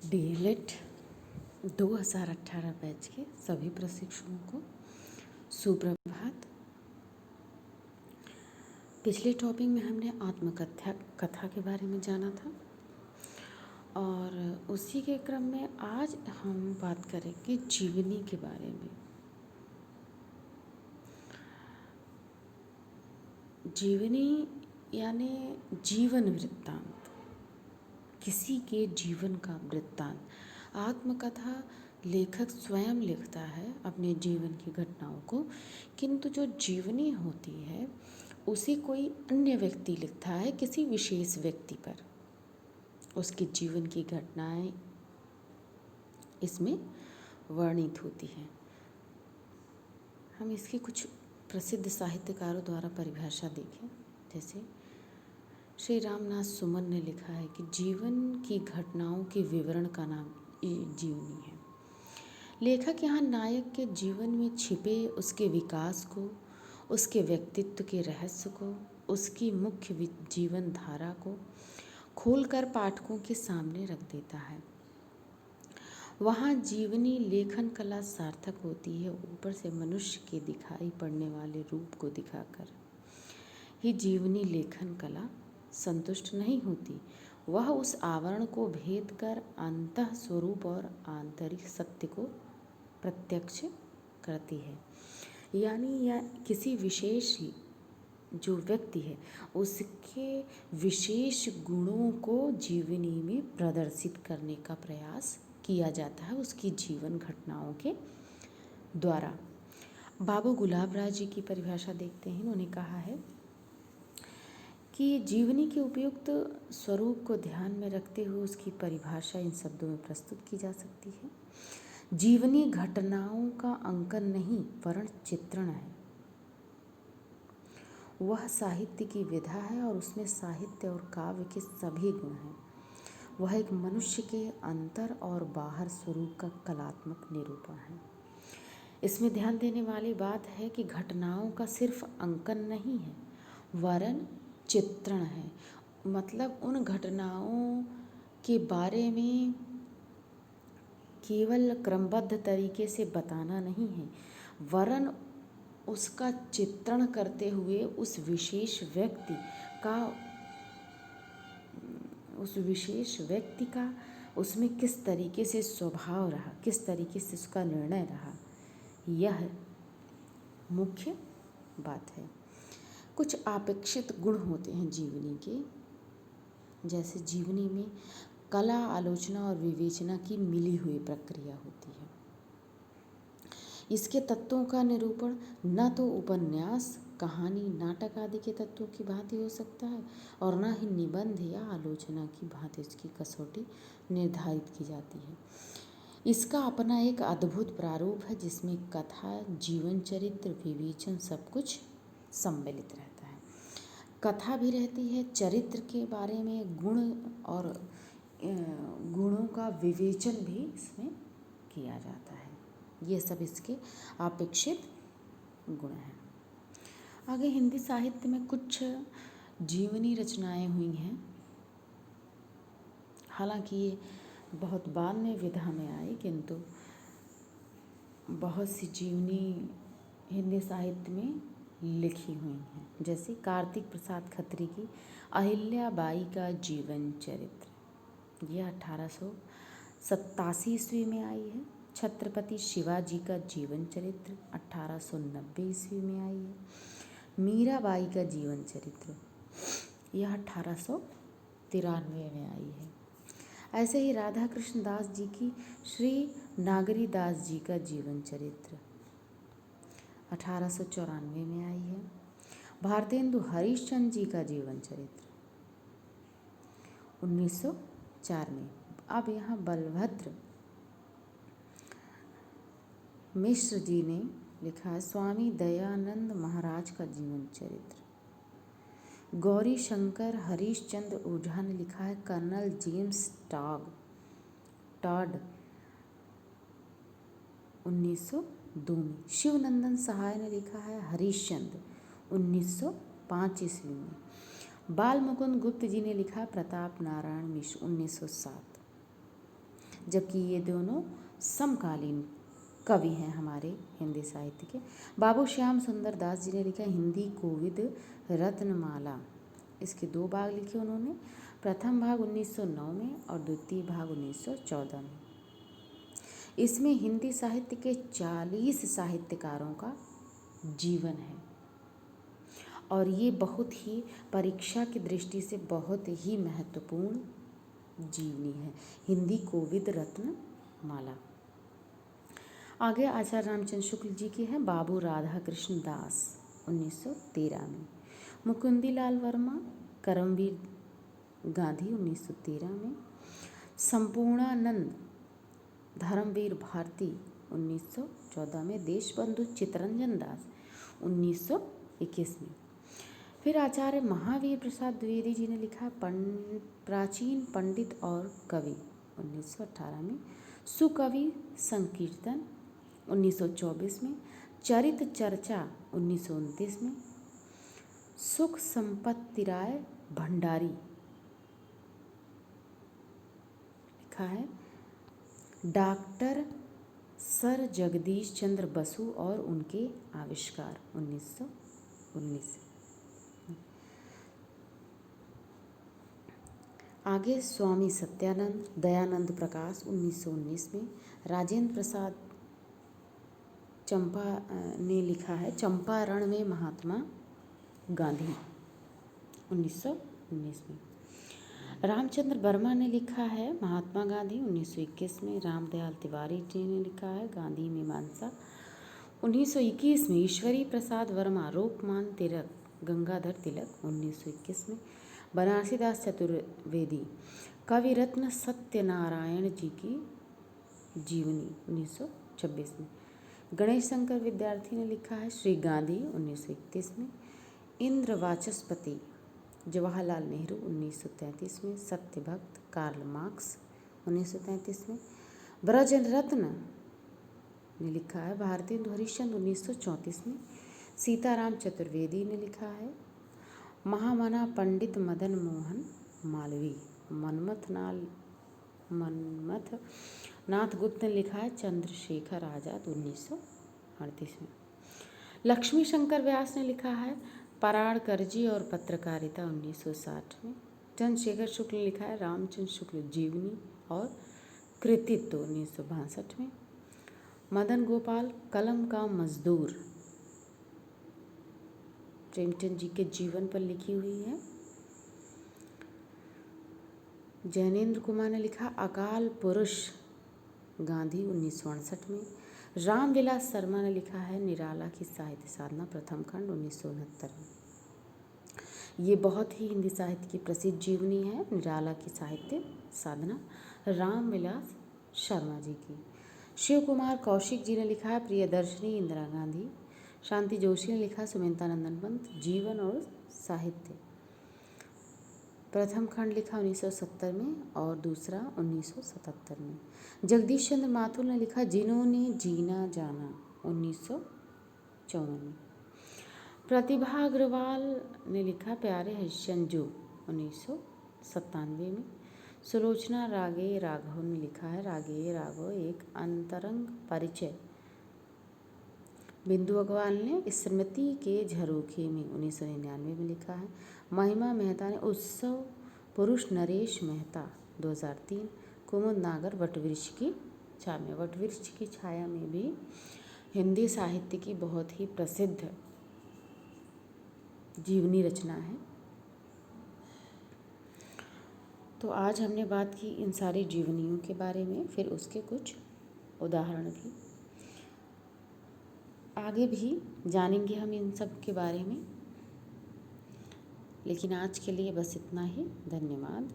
DElEd 2018 batch के सभी प्रशिक्षुओं को सुप्रभात। पिछले टॉपिक में हमने आत्मकथा कथा के बारे में जाना था और उसी के क्रम में आज हम बात करेंगे जीवनी के बारे में। जीवनी यानी जीवन वृत्तांत, किसी के जीवन का वृत्तांत। आत्मकथा लेखक स्वयं लिखता है अपने जीवन की घटनाओं को, किंतु जो जीवनी होती है उसे कोई अन्य व्यक्ति लिखता है किसी विशेष व्यक्ति पर। उसके जीवन की घटनाएं इसमें वर्णित होती हैं। हम इसकी कुछ प्रसिद्ध साहित्यकारों द्वारा परिभाषा देखें। जैसे श्री रामनाथ सुमन ने लिखा है कि जीवन की घटनाओं के विवरण का नाम जीवनी है। लेखक यहाँ नायक के जीवन में छिपे उसके विकास को, उसके व्यक्तित्व के रहस्य को, उसकी मुख्य जीवन धारा को खोलकर पाठकों के सामने रख देता है। वहाँ जीवनी लेखन कला सार्थक होती है ऊपर से मनुष्य के दिखाई पड़ने वाले रूप को दिखाकर ही जीवनी लेखन कला संतुष्ट नहीं होती। वह उस आवरण को भेद कर अंतः स्वरूप और आंतरिक सत्य को प्रत्यक्ष करती है। यानी या किसी विशेष जो व्यक्ति है उसके विशेष गुणों को जीवनी में प्रदर्शित करने का प्रयास किया जाता है उसकी जीवन घटनाओं के द्वारा। बाबू गुलाब राय जी की परिभाषा देखते हैं। उन्होंने कहा है कि जीवनी के उपयुक्त स्वरूप को ध्यान में रखते हुए उसकी परिभाषा इन शब्दों में प्रस्तुत की जा सकती है। जीवनी घटनाओं का अंकन नहीं वरन चित्रण है। वह साहित्य की विधा है और उसमें साहित्य और काव्य के सभी गुण हैं। वह एक मनुष्य के अंतर और बाहर स्वरूप का कलात्मक निरूपण है। इसमें ध्यान देने वाली बात है कि घटनाओं का सिर्फ अंकन नहीं है वरन चित्रण है। मतलब उन घटनाओं के बारे में केवल क्रमबद्ध तरीके से बताना नहीं है वरन उसका चित्रण करते हुए उस विशेष व्यक्ति का उसमें किस तरीके से स्वभाव रहा, किस तरीके से उसका निर्णय रहा, यह मुख्य बात है। कुछ अपेक्षित गुण होते हैं जीवनी के। जैसे जीवनी में कला, आलोचना और विवेचना की मिली हुई प्रक्रिया होती है। इसके तत्वों का निरूपण न तो उपन्यास, कहानी, नाटक आदि के तत्वों की भांति हो सकता है और न ही निबंध या आलोचना की भांति इसकी कसौटी निर्धारित की जाती है। इसका अपना एक अद्भुत प्रारूप है जिसमें कथा, जीवन चरित्र, विवेचन सब कुछ सम्मिलित रहता है। कथा भी रहती है, चरित्र के बारे में गुण और गुणों का विवेचन भी इसमें किया जाता है। ये सब इसके अपेक्षित गुण हैं। आगे हिंदी साहित्य में कुछ जीवनी रचनाएं हुई हैं। हालांकि ये बहुत बाद में विधा में आई, किंतु बहुत सी जीवनी हिंदी साहित्य में लिखी हुई हैं। जैसे कार्तिक प्रसाद खत्री की अहिल्या बाई का जीवन चरित्र, यह 1887 ईस्वी में आई है। छत्रपति शिवाजी का जीवन चरित्र 1890 ईस्वी में आई है। मीराबाई का जीवन चरित्र यह 1893 में आई है। ऐसे ही राधा कृष्ण दास जी की श्री नागरी दास जी का जीवन चरित्र 1894 में आई है। भारतेंदु हरिश्चंद्र जी का जीवन चरित्र 1904 में। अब यहाँ बलभद्र मिश्र जी ने लिखा है स्वामी दयानंद महाराज का जीवन चरित्र। गौरी शंकर हरीशचंद्र ओझा ने लिखा है कर्नल जेम्स टॉड 1902 में। शिवनंदन सहाय ने लिखा है हरीशचंद्र 1905 ईस्वी में। बाल मुकुंद गुप्त जी ने लिखा प्रताप नारायण मिश्र 1907। जबकि ये दोनों समकालीन कवि हैं हमारे हिंदी साहित्य के। बाबू श्याम सुंदर दास जी ने लिखा हिंदी कोविद रत्नमाला। इसके 2 भाग लिखे उन्होंने, प्रथम भाग 1909 में और द्वितीय भाग 1914 में। इसमें हिंदी साहित्य के 40 साहित्यकारों का जीवन है और ये बहुत ही परीक्षा की दृष्टि से बहुत ही महत्वपूर्ण जीवनी है, हिंदी कोविद रत्नमाला। आगे आचार्य रामचंद्र शुक्ल जी की है बाबू राधा कृष्ण दास 1913 में, मुकुंदी लाल वर्मा करमवीर गांधी 1913 में, संपूर्णानंद धर्मवीर भारती 1914 में, देशबंधु चित्तरंजन दास 1921 में। फिर आचार्य महावीर प्रसाद द्विवेदी जी ने लिखा प्राचीन पंडित और कवि 1918 में, सुकवि संकीर्तन 1924 में, चरित चर्चा 1929 में, सुख संपत्ति राय भंडारी लिखा है, डॉक्टर सर जगदीश चंद्र बसु और उनके आविष्कार 1919। आगे स्वामी सत्यानंद दयानंद प्रकाश 1919 में, राजेंद्र प्रसाद चंपा ने लिखा है चंपारण में महात्मा गांधी 1919 में, रामचंद्र वर्मा ने लिखा है महात्मा गांधी 1921 में, रामदयाल तिवारी जी ने लिखा है गांधी मीमांसा 1921 में, ईश्वरी प्रसाद वर्मा रूपमान तिलक गंगाधर तिलक 1921 में, बनारसी दास चतुर्वेदी कवि रत्न सत्यनारायण जी की जीवनी 1926 में, गणेश शंकर विद्यार्थी ने लिखा है श्री गांधी 1931 में, इंद्र वाचस्पति जवाहरलाल नेहरू 1933 में, सत्यभक्त कार्ल मार्क्स 1933 में, ब्रज रत्न ने लिखा है भारतेंदु हरिश्चंद्र 1934 में, सीताराम चतुर्वेदी ने लिखा है महामना पंडित मदन मोहन मालवीय, मनमथ नाथ गुप्त ने लिखा है चंद्रशेखर आजाद 1938 में, लक्ष्मी शंकर व्यास ने लिखा है पराणकरजी और पत्रकारिता 1960 में, चंद्रशेखर शुक्ल ने लिखा है रामचंद्र शुक्ल जीवनी और कृतित्व 1962 में, मदन गोपाल कलम का मजदूर प्रेमचंद जी के जीवन पर लिखी हुई है, जैनेन्द्र कुमार ने लिखा अकाल पुरुष गांधी 1968 में, रामविलास शर्मा ने लिखा है निराला की साहित्य साधना प्रथम खंड 1969 में। ये बहुत ही हिंदी साहित्य की प्रसिद्ध जीवनी है निराला की साहित्य साधना रामविलास शर्मा जी की। शिव कुमार कौशिक जी ने लिखा है प्रियदर्शनी इंदिरा गांधी, शांति जोशी ने लिखा सुमेधानंदन पंत जीवन और साहित्य, प्रथम खंड लिखा 1970 में और दूसरा 1977 में, जगदीश चंद्र माथुर ने लिखा जिन्होंने जीना जाना 1954 में, प्रतिभा अग्रवाल ने लिखा प्यारे हरिश्चंद्र 1997 में, सुलोचना रागे राघव ने लिखा है रागे राघव एक अंतरंग परिचय, बिंदु अग्रवाल ने स्मृति के झरोखे में 1999 में लिखा है, महिमा मेहता ने उत्सव पुरुष नरेश मेहता 2003, कुमुद नागर वटवृक्ष की छाया में, वटवृक्ष की छाया में भी हिंदी साहित्य की बहुत ही प्रसिद्ध जीवनी रचना है। तो आज हमने बात की इन सारी जीवनियों के बारे में, फिर उसके कुछ उदाहरण भी, आगे भी जानेंगे हम इन सब के बारे में, लेकिन आज के लिए बस इतना ही। धन्यवाद।